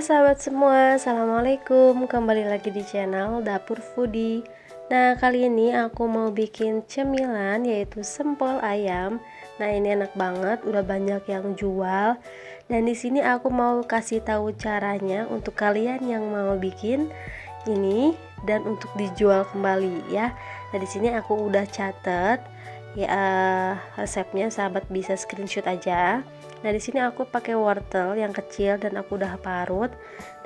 sahabat semua, assalamualaikum. Kembali lagi di channel Dapur Foodie. Nah, kali ini aku mau bikin cemilan yaitu sempol ayam. Nah, ini enak banget, udah banyak yang jual. Dan di sini aku mau kasih tahu caranya untuk kalian yang mau bikin ini dan untuk dijual kembali ya. Nah, di sini aku udah catet ya resepnya, sahabat bisa screenshot aja. Nah, di sini aku pakai wortel yang kecil dan aku udah parut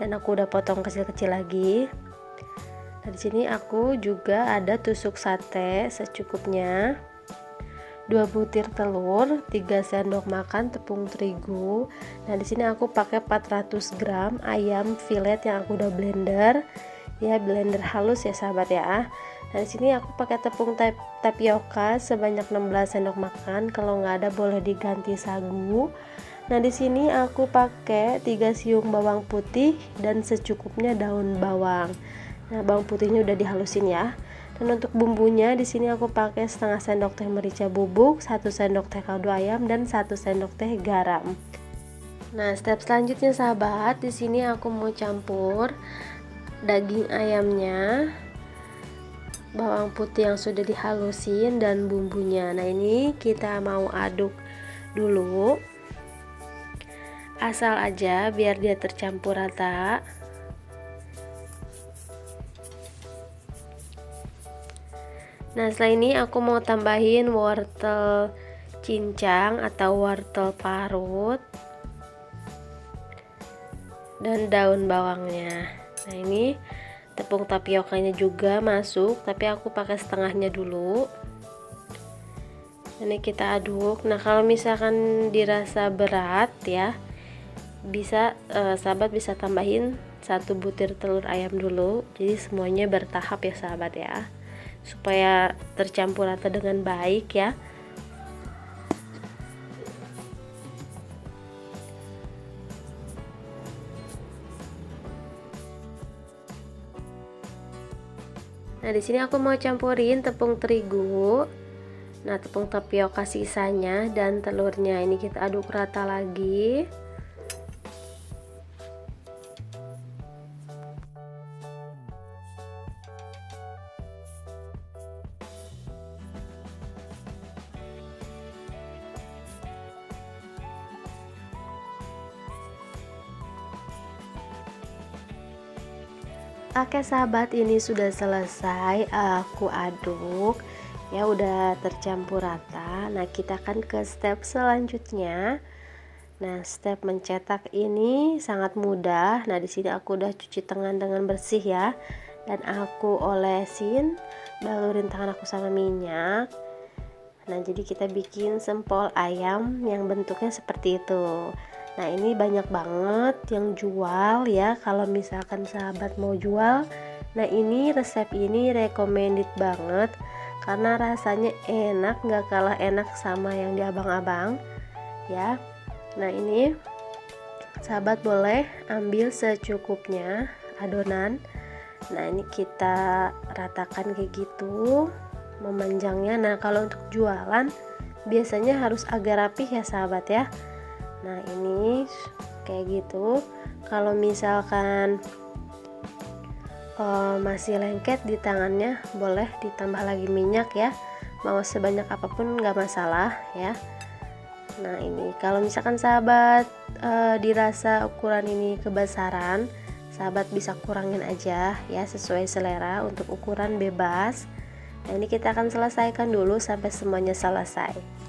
dan aku udah potong kecil-kecil lagi. Nah, di sini aku juga ada tusuk sate secukupnya, 2 butir telur, 3 sendok makan tepung terigu. Nah, di sini aku pakai 400 gram ayam filet yang aku udah blender. Ya, blender halus ya sahabat ya. Nah, di sini aku pakai tepung tapioka sebanyak 16 sendok makan. Kalau nggak ada boleh diganti sagu. Nah, di sini aku pakai 3 siung bawang putih dan secukupnya daun bawang. Nah, bawang putihnya udah dihalusin ya. Dan untuk bumbunya di sini aku pakai setengah sendok teh merica bubuk, 1 sendok teh kaldu ayam dan 1 sendok teh garam. Nah, step selanjutnya sahabat, di sini aku mau campur daging ayamnya, bawang putih yang sudah dihalusin dan bumbunya. Nah, ini kita mau aduk dulu, asal aja biar dia tercampur rata. Nah, setelah ini aku mau tambahin wortel cincang atau wortel parut dan daun bawangnya. Nah, ini tepung tapiokanya juga masuk, tapi aku pakai setengahnya dulu. Ini kita aduk. Nah, kalau misalkan dirasa berat ya, bisa sahabat bisa tambahin 1 butir telur ayam dulu. Jadi semuanya bertahap ya sahabat ya, supaya tercampur rata dengan baik ya. Nah, di sini aku mau campurin tepung terigu, nah tepung tapioka sisanya dan telurnya. Ini kita aduk rata lagi. Oke sahabat, ini sudah selesai aku aduk ya, udah tercampur rata. Nah, kita akan ke step selanjutnya. Nah, step mencetak ini sangat mudah. Nah, di sini aku udah cuci tangan dengan bersih ya, dan aku olesin, balurin tangan aku sama minyak. Nah, jadi kita bikin sempol ayam yang bentuknya seperti itu. Nah, ini banyak banget yang jual ya. Kalau misalkan sahabat mau jual, nah ini resep ini recommended banget karena rasanya enak, nggak kalah enak sama yang di abang-abang ya. Nah, ini sahabat boleh ambil secukupnya adonan. Nah, ini kita ratakan kayak gitu memanjangnya. Nah, kalau untuk jualan biasanya harus agak rapih ya sahabat ya. Nah, ini kayak gitu. Kalau misalkan masih lengket di tangannya, boleh ditambah lagi minyak ya, mau sebanyak apapun nggak masalah ya. Nah, ini kalau misalkan sahabat dirasa ukuran ini kebesaran, sahabat bisa kurangin aja ya, sesuai selera. Untuk ukuran bebas. Nah, ini kita akan selesaikan dulu sampai semuanya selesai.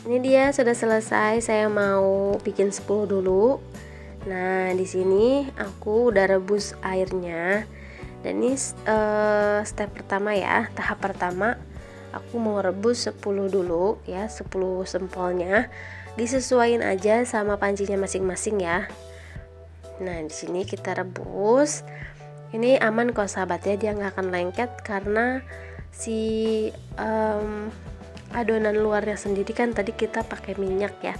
Ini dia sudah selesai, saya mau bikin 10 dulu. Nah, di sini aku udah rebus airnya. Dan ini step pertama ya, tahap pertama. Aku mau rebus 10 dulu ya, 10 sempolnya. Disesuaikan aja sama pancinya masing-masing ya. Nah, di sini kita rebus. Ini aman kok sahabat ya, dia nggak akan lengket karena si adonan luarnya sendiri kan tadi kita pakai minyak ya,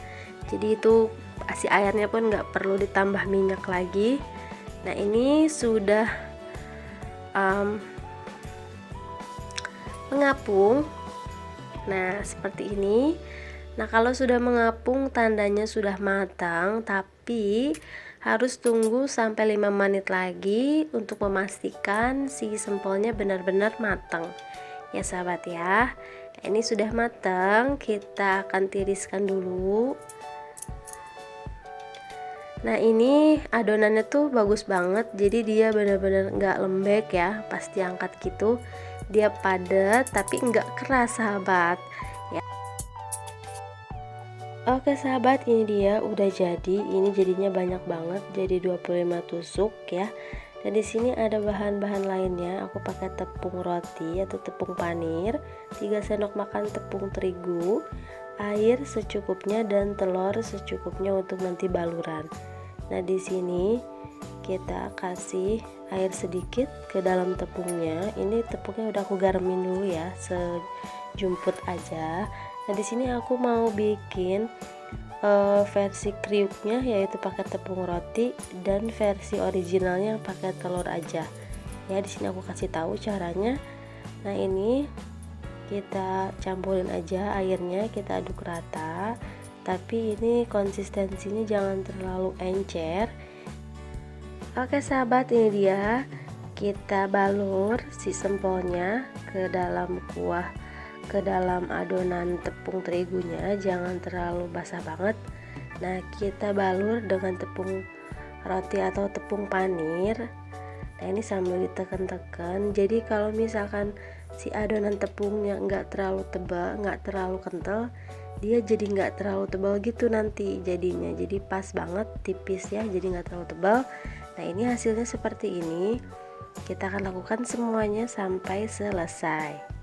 jadi itu si airnya pun nggak perlu ditambah minyak lagi. Nah, ini sudah mengapung. Nah, seperti ini. Nah, kalau sudah mengapung tandanya sudah matang, tapi harus tunggu sampai 5 menit lagi untuk memastikan si sempolnya benar-benar matang ya sahabat ya. Ini sudah matang, kita akan tiriskan dulu. Nah, ini adonannya tuh bagus banget, jadi dia benar-benar nggak lembek ya pas diangkat gitu, dia padat tapi nggak keras sahabat ya. Oke sahabat, ini dia udah jadi. Ini jadinya banyak banget, jadi 25 tusuk ya. Dan di sini ada bahan-bahan lainnya. Aku pakai tepung roti atau tepung panir, 3 sendok makan tepung terigu, air secukupnya dan telur secukupnya untuk nanti baluran. Nah, di sini kita kasih air sedikit ke dalam tepungnya. Ini tepungnya udah aku garamin dulu ya, sejumput aja. Nah, di sini aku mau bikin versi kriuknya yaitu pakai tepung roti, dan versi originalnya pakai telur aja. Ya, di sini aku kasih tahu caranya. Nah, ini kita campurin aja airnya, kita aduk rata. Tapi ini konsistensinya jangan terlalu encer. Oke sahabat, ini dia. Kita balur si sempolnya ke dalam kuah, ke dalam adonan tepung terigunya, jangan terlalu basah banget. Nah, kita balur dengan tepung roti atau tepung panir. Nah, ini sambil ditekan-tekan. Jadi kalau misalkan si adonan tepungnya nggak terlalu tebal, nggak terlalu kental, dia jadi nggak terlalu tebal gitu nanti jadinya. Jadi pas banget, tipis ya, jadi nggak terlalu tebal. Nah, ini hasilnya seperti ini. Kita akan lakukan semuanya sampai selesai.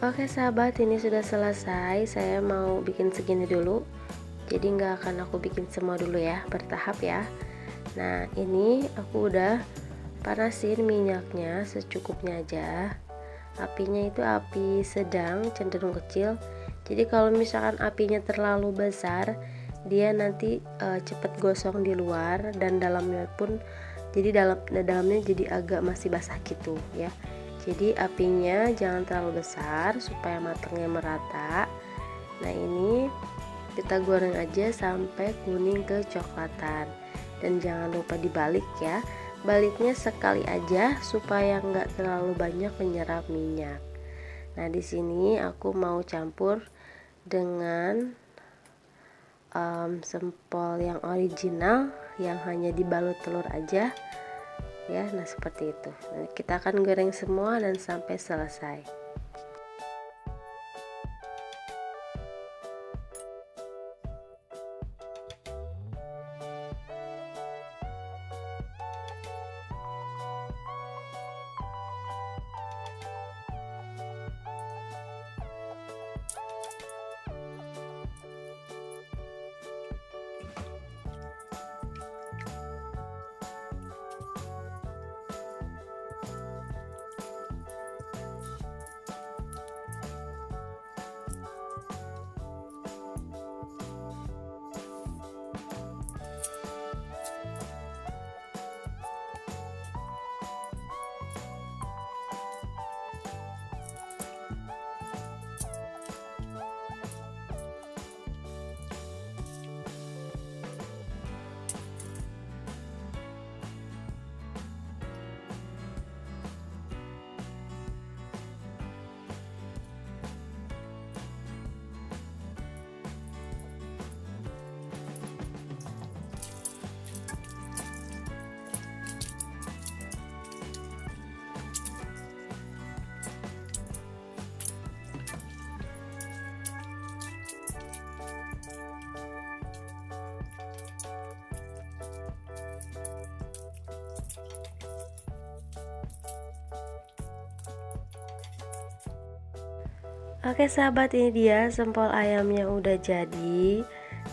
Oke sahabat, ini sudah selesai. Saya mau bikin segini dulu, jadi nggak akan aku bikin semua dulu ya, bertahap ya. Nah, ini aku udah panasin minyaknya secukupnya aja. Apinya itu api sedang, cenderung kecil. Jadi kalau misalkan apinya terlalu besar, dia nanti cepet gosong di luar, dan dalamnya pun dalamnya jadi agak masih basah gitu ya. Jadi apinya jangan terlalu besar supaya matangnya merata. Nah, ini kita goreng aja sampai kuning kecoklatan, dan jangan lupa dibalik ya. Baliknya sekali aja supaya nggak terlalu banyak menyerap minyak. Nah, di sini aku mau campur dengan sempol yang original yang hanya dibalut telur aja ya. Nah, seperti itu. Nah, kita akan goreng semua dan sampai selesai. Oke sahabat, ini dia sempol ayamnya udah jadi.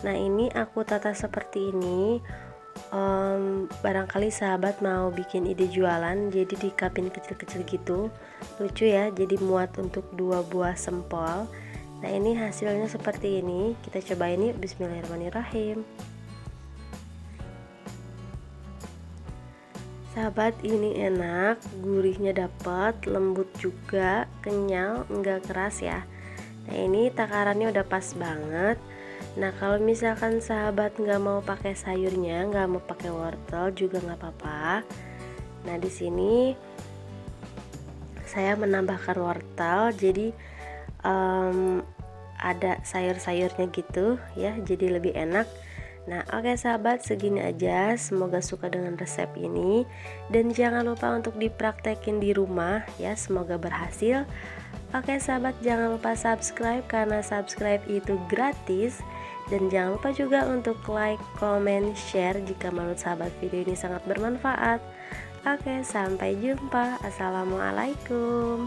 Nah ini aku tata seperti ini. Barangkali sahabat mau bikin ide jualan, jadi di cupin kecil-kecil gitu, lucu ya, jadi muat untuk 2 buah sempol. Nah ini hasilnya seperti ini, kita cobain yuk. Bismillahirrahmanirrahim. Sahabat, ini enak, gurihnya dapat, lembut juga, kenyal, enggak keras ya. Nah ini takarannya udah pas banget. Nah kalau misalkan sahabat nggak mau pakai sayurnya, nggak mau pakai wortel juga nggak apa-apa. Nah di sini saya menambahkan wortel, jadi ada sayur-sayurnya gitu ya, jadi lebih enak. Nah oke sahabat, segini aja, semoga suka dengan resep ini, dan jangan lupa untuk dipraktekin di rumah ya, semoga berhasil. Oke sahabat, jangan lupa subscribe karena subscribe itu gratis, dan jangan lupa juga untuk like, comment, share jika menurut sahabat video ini sangat bermanfaat. Oke, sampai jumpa. Assalamualaikum.